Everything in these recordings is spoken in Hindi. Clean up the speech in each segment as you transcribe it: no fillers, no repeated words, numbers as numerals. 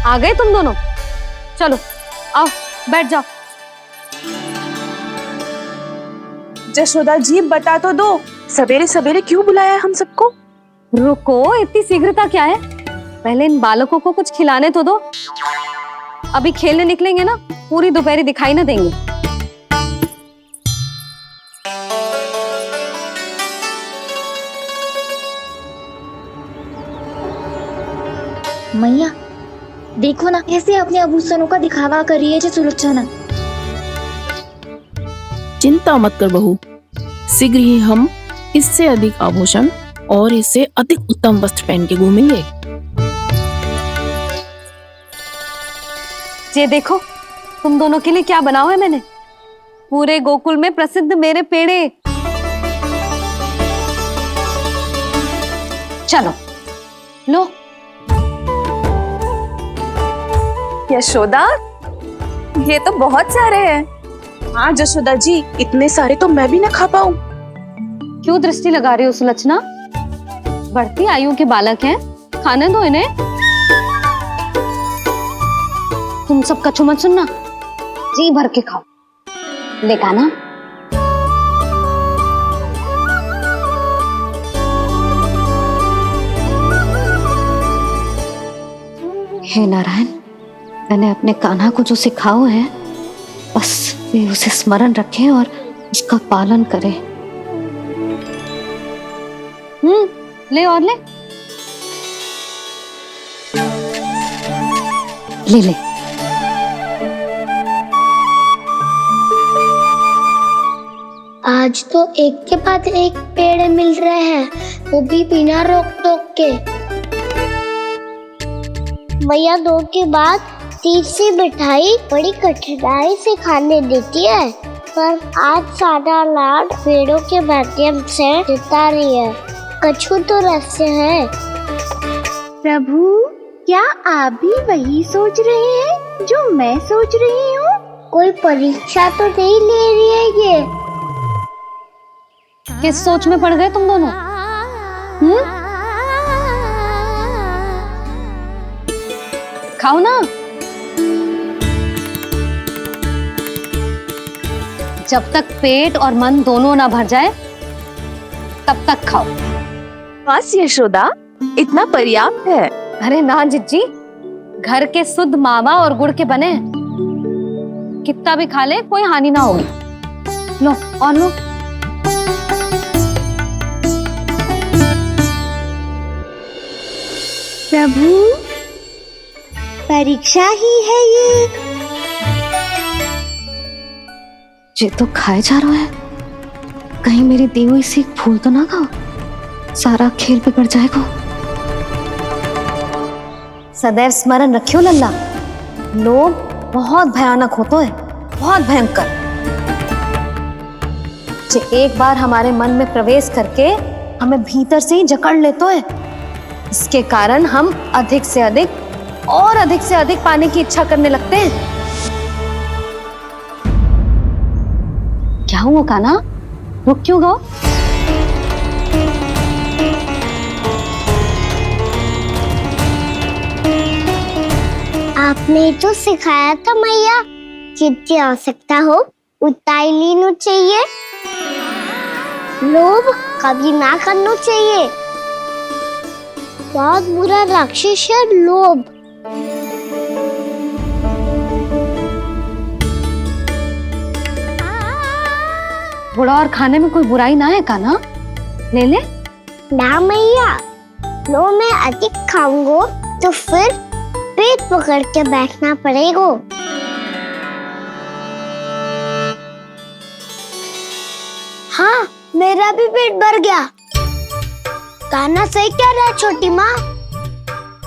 आ गए तुम दोनों? चलो आओ बैठ जाओ। जशोदा जी बता तो दो, सवेरे सवेरे क्यों बुलाया है हम सबको? रुको, इतनी शीघ्रता क्या है? पहले इन बालकों को कुछ खिलाने तो दो। अभी खेलने निकलेंगे ना, पूरी दोपहरी दिखाई ना देंगे। मैया देखो ना, कैसे अपने आभूषणों का दिखावा कर रही है जो सुलोचना। चिंता मत कर बहू, शीघ्र ही हम इससे अधिक आभूषण और इससे अधिक उत्तम वस्त्र पहन के घूमेंगे। ये देखो तुम दोनों के लिए क्या बनाओ है मैंने। पूरे गोकुल में प्रसिद्ध मेरे पेड़े। चलो लो। यशोदा, ये तो बहुत सारे हैं। हाँ जशोदा जी, इतने सारे तो मैं भी ना खा पाऊं। क्यों दृष्टि लगा रही हो सुलक्षणा? बढ़ती आयु के बालक हैं, खाने दो इन्हें। तुम सब कछु मत सुनना, जी भर के खाओ। लेगा ना? हे नारायण, मैंने अपने कान्हा को जो सिखाओ है, बस वे उसे स्मरण रखें और उसका पालन करें। ले और ले। ले ले। आज तो एक के बाद एक पेड़ मिल रहे हैं, वो भी बिना रोक टोक के। मैया दो के बाद तीसरी मिठाई बड़ी कठिनाई से खाने देती है, पर आज सादा लाड पेड़ों के माध्यम से जिता रही है। कछु तो रहस्य है। प्रभु, क्या आप भी वही सोच रहे हैं जो मैं सोच रही हूँ? कोई परीक्षा तो नहीं ले रही है ये? किस सोच में पड़ गए तुम दोनों? खाओ ना। जब तक पेट और मन दोनों ना भर जाए तब तक खाओ। बस यशोदा, इतना पर्याप्त है। अरे ना जिज्जी, घर के शुद्ध मावा और गुड़ के बने, कितना भी खा ले कोई हानि ना होगी। लो और लो। प्रभु, परीक्षा ही है ये तो खाए जा रहा है। कहीं मेरी दी हुई सीख फूल तो ना खाओ, सारा खेल बिगड़ जाएगा। सदैव स्मरण रखियो लल्ला, लोभ बहुत भयानक होता है, बहुत भयंकर। जो एक बार हमारे मन में प्रवेश करके हमें भीतर से ही जकड़ लेता है, इसके कारण हम अधिक से अधिक और अधिक से अधिक पाने की इच्छा करने लगते हैं। क्या हुआ कान्हा, रुक क्यों गए? आपने तो सिखाया था मैया, जितनी आवश्यकता हो उतना ही लेना चाहिए, लोभ कभी ना करना चाहिए। बहुत बुरा राक्षस है लोभ। बुरा और खाने में कोई बुराई ना है कान्हा, ले ले। ना मैया, लो मैं अधिक खाऊंगा तो फिर पेट पकड़ के बैठना पड़ेगा। हाँ, मेरा भी पेट भर गया। कान्हा सही कह रहा है छोटी माँ,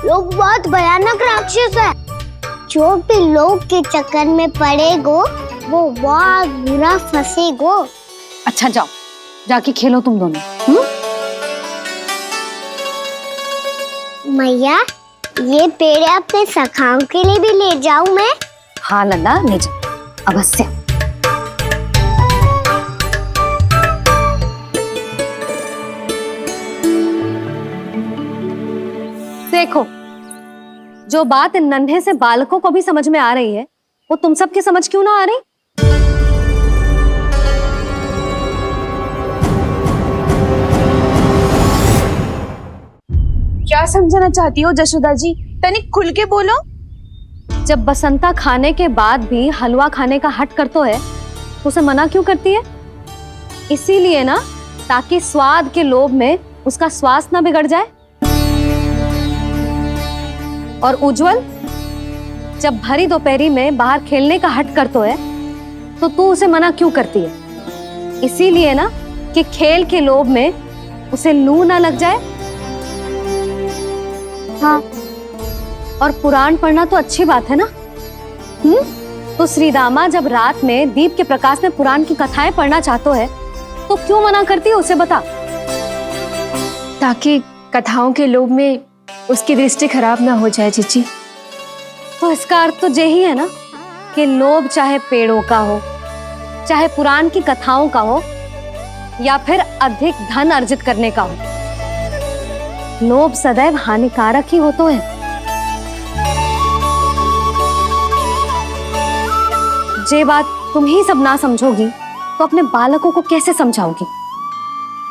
लोग बहुत भयानक राक्षस है। जो भी लोग के चक्कर में पड़ेगो वो बहुत बुरा फंसेगो। अच्छा जाओ, जाके खेलो तुम दोनों। मैया, ये पेड़ अपने सखाओं के लिए भी ले जाऊं मैं? हाँ लल्ला, ले जाओ अवश्य। देखो, जो बात इन नन्हे से बालकों को भी समझ में आ रही है, वो तुम सबकी समझ क्यों ना आ रही? क्या समझाना चाहती हो जशोदा जी? तनिक खुल के बोलो। जब बसंता खाने के बाद भी हलवा खाने का हट करतो है तो उसे मना क्यों करती है? इसीलिए ना, ताकि स्वाद के लोभ में उसका स्वास्थ्य ना बिगड़ जाए। और उज्जवल, जब भरी दोपहरी में बाहर खेलने का हट करतो है तो तू उसे मना क्यों करती है? इसीलिए ना कि खेल के लोभ में उसे लू ना लग जाए। हाँ, और पुराण पढ़ना तो अच्छी बात है ना। तो श्रीदामा जब रात में दीप के प्रकाश में पुराण की कथाएं पढ़ना चाहते है तो क्यों मना करती है? उसे बता। ताकि कथाओं के लोभ में उसकी दृष्टि खराब ना हो जाए जीजी। तो इसका अर्थ तो यही है ना कि लोभ चाहे पेड़ों का हो, चाहे पुराण की कथाओं का हो, या फिर अधिक धन अर्जित करने का हो, लोभ सदैव हानिकारक ही होता है। जे बात तुम ही सब ना समझोगी तो अपने बालकों को कैसे समझाओगी?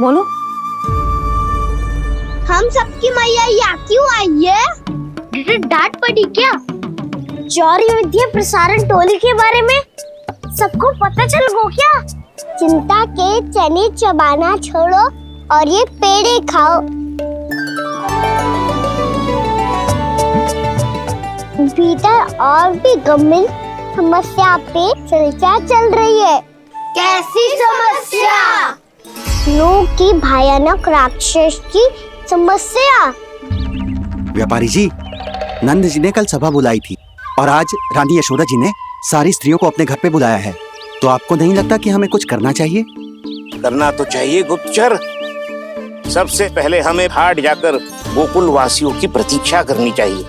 बोलो। हम सबकी मैया यहाँ क्यों आई है? डांट पड़ी क्या? चौरी विद्या प्रसारण टोली के बारे में सबको पता चल गो क्या? चिंता के चने चबाना छोड़ो और ये पेड़े खाओ। भीतर और भी गंभीर समस्या पे चर्चा चल रही है। कैसी समस्या? लोग की भयानक राक्षस की समस्या। व्यापारी जी, नंद जी ने कल सभा बुलाई थी और आज रानी यशोदा जी ने सारी स्त्रियों को अपने घर पे बुलाया है। तो आपको नहीं लगता कि हमें कुछ करना चाहिए? करना तो चाहिए गुप्तचर। सबसे पहले हमें हाट जाकर गोकुल वासियों की प्रतीक्षा करनी चाहिए।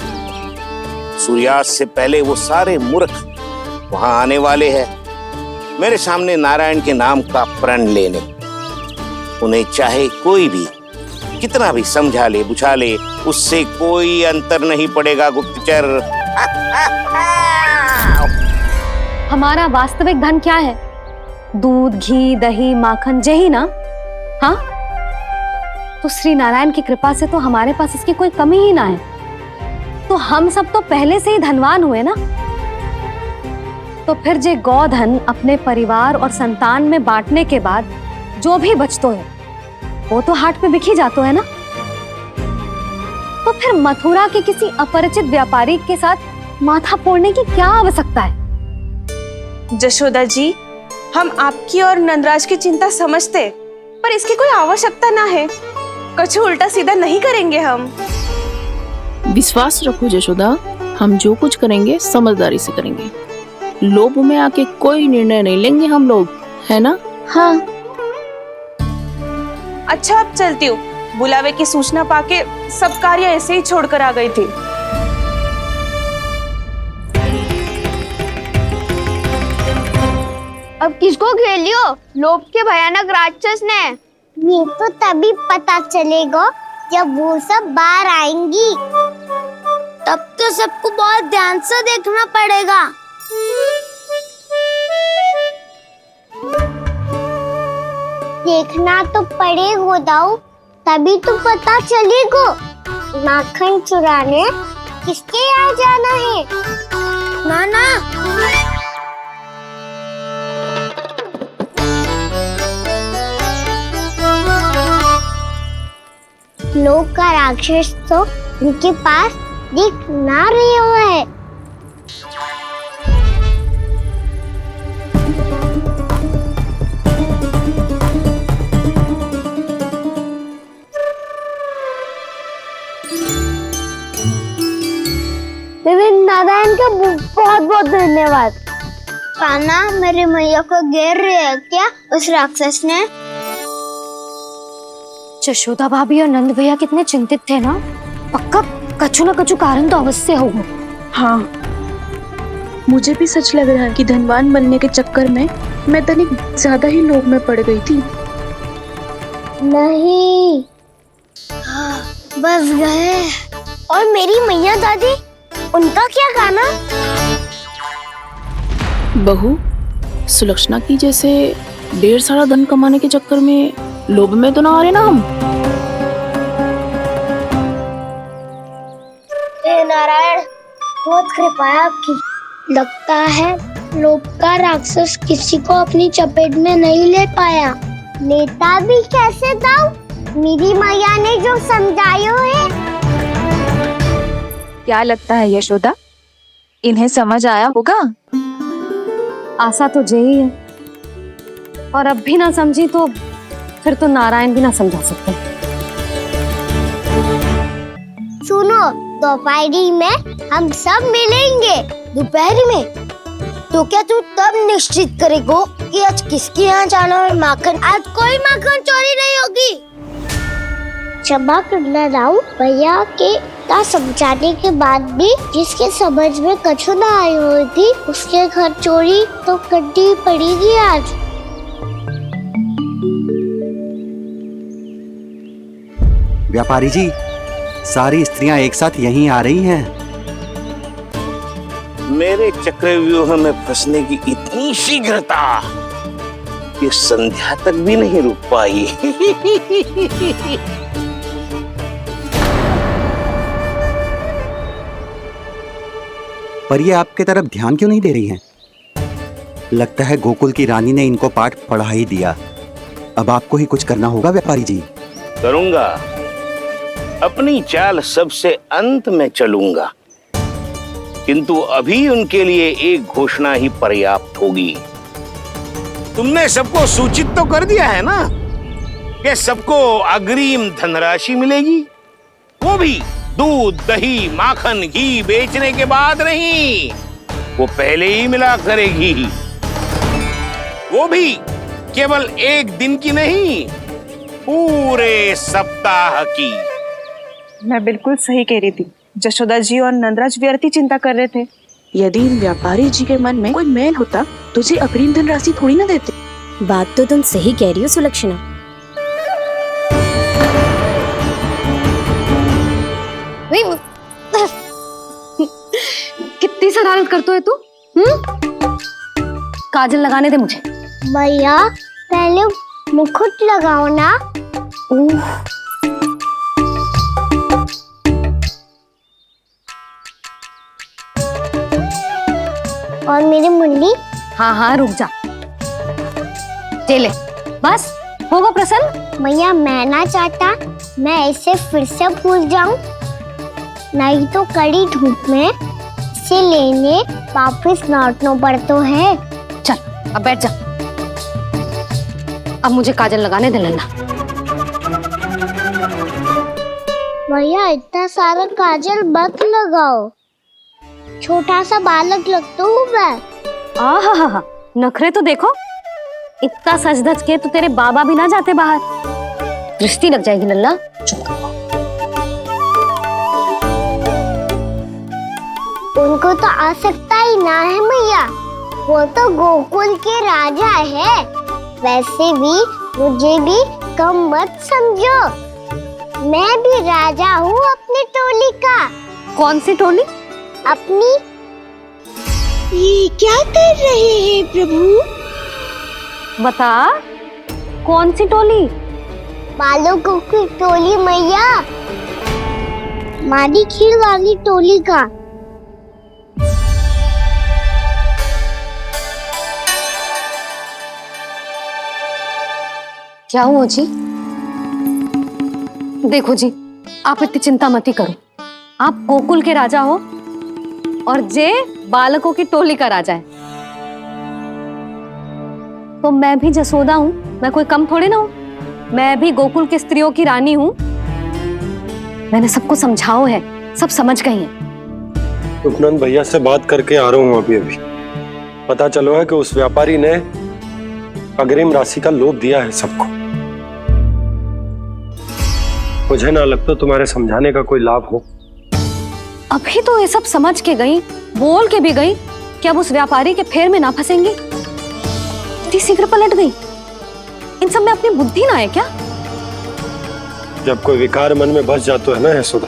सूर्यास्त से पहले वो सारे मूर्ख वहां आने वाले हैं, मेरे सामने नारायण के नाम का प्रण लेने। उन्हें चाहे कोई भी कितना भी समझा ले बुझा ले, उससे कोई अंतर नहीं पड़ेगा गुप्तचर। हमारा वास्तविक धन क्या है? दूध, घी, दही, माखन, यही ना? हाँ, तो श्री नारायण की कृपा से तो हमारे पास इसकी कोई कमी ही ना है। तो हम सब तो पहले से ही धनवान हुए ना। तो फिर जे गोधन अपने परिवार और संतान में बांटने के बाद जो भी बचतो है वो तो हाट पे बिखी जातो है ना। तो फिर मथुरा के किसी अपरिचित व्यापारी के साथ माथा फोड़ने की क्या आवश्यकता है? जशोदा जी, हम आपकी और नंदराज की चिंता समझते, पर इसकी कोई आवश्यकता ना है। कुछ उल्टा सीधा नहीं करेंगे हम। विश्वास रखो जशोदा, हम जो कुछ करेंगे समझदारी से करेंगे। लोभ में आके कोई निर्णय नहीं लेंगे हम लोग, है ना? हाँ। अच्छा, अब चलती हूँ। बुलावे की सूचना पाके सब कार्य ऐसे ही छोड़कर आ गई थी। अब किसको घेलियो? लोभ के भयानक राक्षस ने। ये तो तभी पता चलेगा जब वो सब बाहर आएंगी। तब तो सबको बहुत ध्यान से देखना पड़ेगा। देखना तो पड़ेगा दाऊ, तभी तो पता चलेगा माखन चुराने किसके यहाँ जाना है। नाना, लोग का राक्षस तो उनके पास दिख ना रहे हुआ है। नारायण का बहुत बहुत धन्यवाद। कान्हा, मेरी मैया को घेर रहे है क्या उस राक्षस ने? यशोदा भाभी और नंद भैया कितने चिंतित थे ना। पक्का कछु न कछु कारण तो अवश्य होगा। हाँ, मुझे भी सच लग रहा है कि धनवान बनने के चक्कर में मैं तनिक ज्यादा ही लोभ में पड़ गई थी। नहीं, बस गए। और मेरी मैया दादी उनका क्या गाना? बहू, सुलक्षणा की जैसे ढेर सारा धन कमाने के चक्कर में लोभ में तो ना आ रहे ना हम। हे नारायण, बहुत कृपा है आपकी। लगता है लोभ का राक्षस किसी को अपनी चपेट में नहीं ले पाया। लेता भी कैसे दाऊ? मेरी मैया ने जो समझायो है। क्या लगता है यशोदा, इन्हें समझ आया होगा? आशा तो यही है, और अब भी ना समझी तो फिर तो नारायण भी ना समझा सकते। सुनो, दोपहरी में हम सब मिलेंगे। दोपहरी में? तो क्या तू तब निश्चित करेगो कि आज किसके यहाँ जाना है माखन? आज कोई माखन चोरी नहीं होगी। क्षमा करना राव, भैया के ना समझाने के बाद भी जिसके समझ में कछु ना आई हुई थी उसके घर चोरी तो करनी पड़ेगी आज। व्यापारी जी, सारी स्त्रियां एक साथ यहीं आ रही हैं। मेरे चक्रव्यूह में फंसने की इतनी शीघ्रता कि संध्या तक भी नहीं रुक पाई। पर ये आपके तरफ ध्यान क्यों नहीं दे रही हैं? लगता है गोकुल की रानी ने इनको पाठ पढ़ा ही दिया। अब आपको ही कुछ करना होगा व्यापारी जी। करूंगा, अपनी चाल सबसे अंत में चलूंगा, किंतु अभी उनके लिए एक घोषणा ही पर्याप्त होगी। तुमने सबको सूचित तो कर दिया है ना कि सबको अग्रिम धनराशि मिलेगी, वो भी दूध, दही, माखन, घी बेचने के बाद नहीं, वो पहले ही मिला करेगी। वो भी केवल एक दिन की नहीं, पूरे सप्ताह की। मैं बिल्कुल सही कह रही थी। जशोदा जी और नंदराज व्यर्थ ही चिंता कर रहे थे। यदि इन व्यापारी जी के मन में कोई मैल होता तुझे अग्रिम धनराशि थोड़ी ना देते। बात तो तुम सही कह रही हो सुलक्षणा। कितनी शरारत करते हो तू? काजल लगाने दे मुझे। भैया पहले मुकुट लगाओ ना। और मेरी मुंडी? हाँ हाँ रुक जा, ये ले, बस होगा प्रसन्न। भैया मैं ना चाहता मैं इसे फिर से भूल जाऊं, नहीं तो कड़ी धूप में इसे लेने वापस लौटना पड़ता है। चल अब बैठ जा, अब मुझे काजल लगाने दे लेना। भैया इतना सारा काजल मत लगाओ, छोटा सा बालक लगता हूँ मैं। आहा, नखरे तो देखो, इतना सज धज के तो तेरे बाबा भी ना जाते बाहर, दृष्टि लग जाएगी लल्ला। उनको तो आ सकता ही ना है भैया, वो तो गोकुल के राजा है। वैसे भी मुझे भी कम मत समझो, मैं भी राजा हूँ अपनी टोली का। कौन सी टोली? अपनी। ये क्या कर रहे हैं प्रभु? बता, कौन सी टोली? बालकों की टोली मैया, मारी खीर वाली टोली का। क्या हुआ जी? देखो जी, आप इतनी चिंता मत ही करो। आप गोकुल के राजा हो और जे बालकों की टोली का राजा है, तो मैं भी जसोदा हूँ, मैं कोई कम थोड़े ना हूँ। मैं भी गोकुल की स्त्रियों की रानी हूँ। मैंने सबको समझाओ है, सब समझ गई हैं। उपनंद भैया से बात करके आ रहा हूँ अभी। पता चलो है कि उस व्यापारी ने अग्रिम राशि का लोभ दिया है सबको। मुझे ना लगता तुम्हारे समझाने का कोई लाभ हो। अभी तो ये सब समझ के गई, बोल के भी गई कि अब उस व्यापारी के फेर में ना फंसेंगी। इतनी शीघ्र पलट गई, इन सब में अपनी बुद्धि ना है क्या? जब कोई विकार मन में बस जाता है ना यशोदा,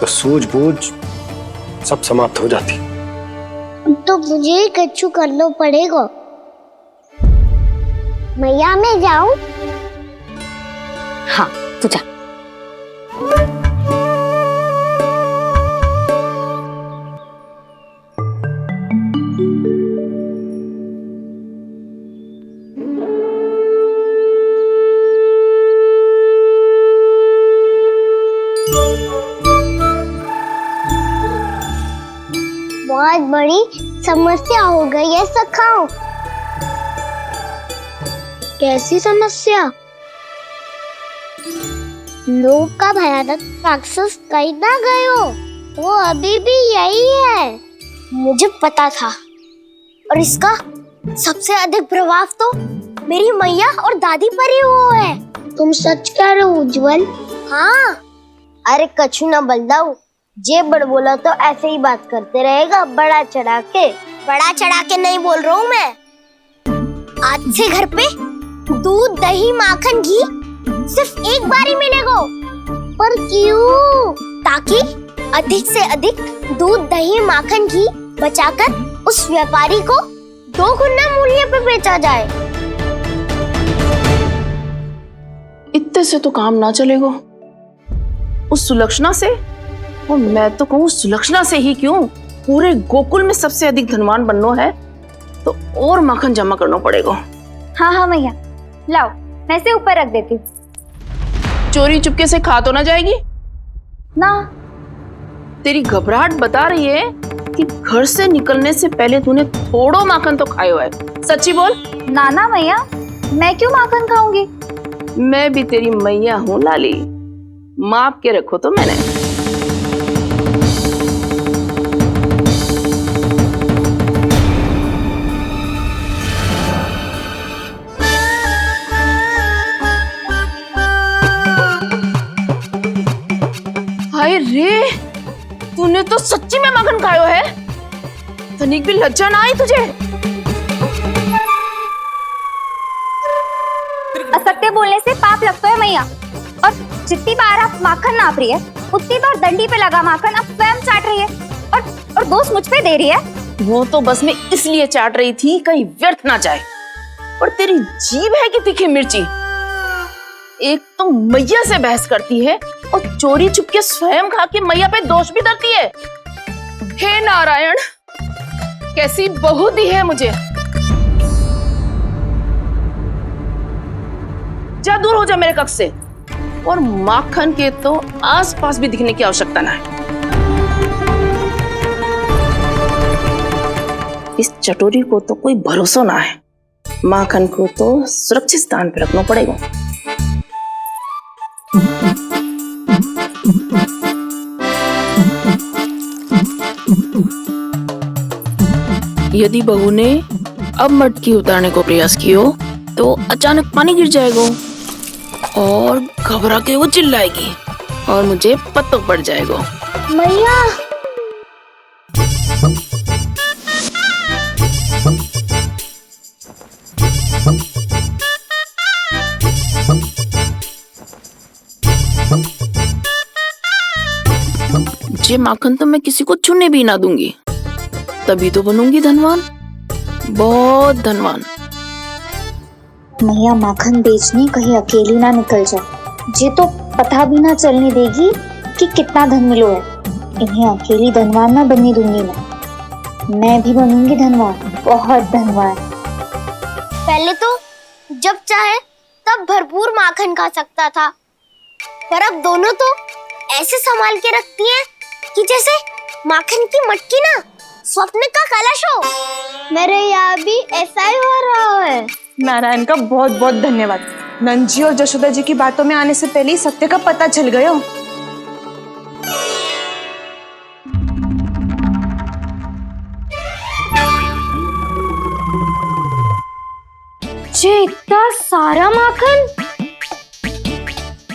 तो सूझबूझ सब समाप्त हो जाती। तो मुझे ही कच्चू करना पड़ेगा। मैया मैं जाऊं? हाँ तू जा। बहुत बड़ी समस्या हो गई है सखाओ। कैसी समस्या? लोभ का भयानक राक्षस कहीं ना गए हो, वो अभी भी यही है। मुझे पता था, और इसका सबसे अधिक प्रभाव तो मेरी मैया और दादी पर ही हुआ है। तुम सच कह रहे हो उज्जवल? हाँ। अरे कछु ना बलदाऊ, जे बड़ बोला तो ऐसे ही बात करते रहेगा बड़ा चढ़ा के। बड़ा चढ़ा के नहीं बोल रहा हूँ मैं। आज से घर पे दूध दही माखन घी सिर्फ एक बार ही मिलेगा। पर क्यों? ताकि अधिक से अधिक दूध दही माखन घी बचाकर उस व्यापारी को 2 गुना मूल्य पे बेचा जाए। इतने से तो काम ना चलेगा। उस सुलक्षणा से, और मैं तो कहूँ सुलक्षणा से ही क्यों, पूरे गोकुल में सबसे अधिक धनवान बनना है तो और माखन जमा करना पड़ेगा। हाँ हाँ मैया, लाओ मैं इसे ऊपर रख देती हूँ। चोरी चुपके से खा तो ना जाएगी ना? तेरी घबराहट बता रही है कि घर से निकलने से पहले तूने थोड़ो माखन तो खायो है। सच्ची बोल। ना ना मैया, मैं क्यों माखन खाऊंगी? मैं भी तेरी मैया हूँ लाली, माप के रखो तो मैंने। हाय रे, तूने तो सच्ची में माखन खायो है। तनिक भी लज्जा ना आई तुझे? असत्य बोलने से पाप लगता है मैया, और जितनी बार आप माखन नाप रही है उतनी बार डंडी पे लगा माखन आप स्वयं चाट रही है, और दोष मुझ पे दे रही है। वो तो बस मैं इसलिए चाट रही थी कहीं व्यर्थ ना जाए। और तेरी जीभ है कि तीखी मिर्ची। एक तो मैया से बहस करती है और चोरी चुपके स्वयं खा के मैया पे दोष भी धरती है। हे नारायण, कैसी बहू दी है मुझे। जा दूर हो जा मेरे कक्ष से, और माखन के तो आसपास भी दिखने की आवश्यकता ना है। इस चटोरी को तो कोई भरोसा ना है। माखन को तो सुरक्षित स्थान पर रखना पड़ेगा। यदि बहू ने अब मटकी उतारने को प्रयास किया तो अचानक पानी गिर जाएगा और घबरा के वो चिल्लाएगी और मुझे पता पड़ जाएगा। मैया, ये माखन तो मैं किसी को छूने भी ना दूंगी, तभी तो बनूंगी धनवान, बहुत धनवान। मैया माखन बेचने कहीं अकेली ना निकल जाए। जे तो पता भी ना चलने देगी कि कितना धन मिलो है। इन्हें अकेली धनवान ना बनने दूंगी मैं भी बनूंगी धनवान, बहुत धनवान। पहले तो जब चाहे तब भरपूर माखन खा सकता था, पर अब दोनों तो ऐसे संभाल के रखती हैं कि जैसे माखन की मटकी ना स्वप्न का कलश हो। मेरे यहाँ भी ऐसा ही हो रहा है। नारायण का बहुत बहुत धन्यवाद। नंदजी और जशोदा जी की बातों में आने से पहले ही सत्य का पता चल गया। जे इतना सारा माखन।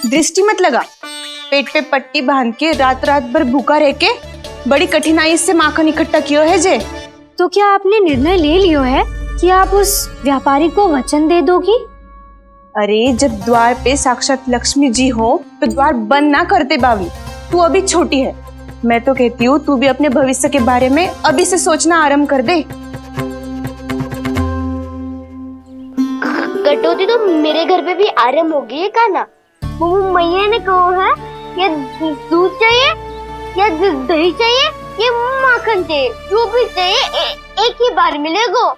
दृष्टि मत लगा, पेट पे पट्टी बांध के रात रात भर भूखा रह के बड़ी कठिनाई से माखन इकट्ठा किया है जे। तो क्या आपने निर्णय ले लियो है कि आप उस व्यापारी को वचन दे दोगी? अरे जब द्वार पे साक्षात लक्ष्मी जी हो तो द्वार बंद ना करते बावली। तू अभी छोटी है, मैं तो कहती हूँ तू भी अपने भविष्य के बारे में अभी से सोचना आरंभ कर दे। कटौती तो मेरे घर पे भी आरंभ हो गई है खाना। वो मैया ने कहा है या दूध चाहिए या दही चाहिए या माखन चाहिए, जो भी चाहिए एक ही बार मिलेगा।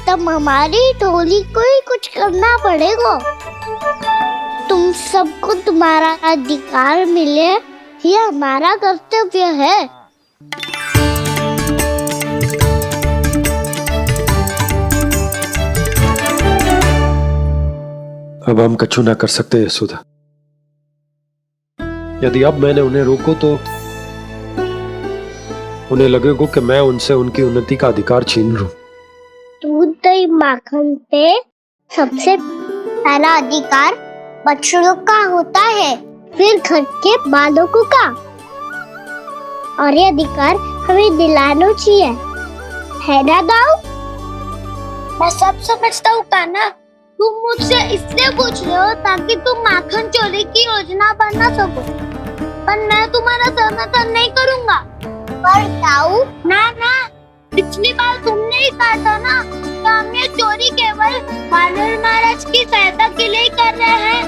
तब हमारी टोली को ही कुछ करना पड़ेगा। तुम सबको तुम्हारा अधिकार मिले, ये हमारा कर्तव्य है। अब हम कछु ना कर सकते यशोदा। यदि अब मैंने उन्हें रोको तो उन्हें लगेगा कि मैं उनसे उनकी उन्नति का अधिकार छीन लूं। दूध दही माखन पे सबसे पहला अधिकार बछड़ों का होता है, फिर घर के बालकों का, और ये अधिकार हमें दिलाना चाहिए, है ना दाऊ? मैं सब समझता हूँ कान्हा, तुम मुझसे इसलिए पूछ रहे हो ताकि तुम माखन चोरी की योजना बना सको, पर मैं तुम्हारा समर्थन नहीं करूँगा। पर दाऊ ना, पिछली बार तुमने ही कहा था ना कि हम ये चोरी केवल वानर महाराज की सहायता के लिए कर रहे हैं।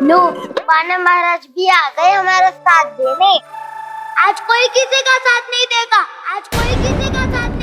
लो, वानर महाराज भी आ गए हमारा साथ देने। आज कोई किसी का साथ नहीं देगा, आज कोई किसी का साथ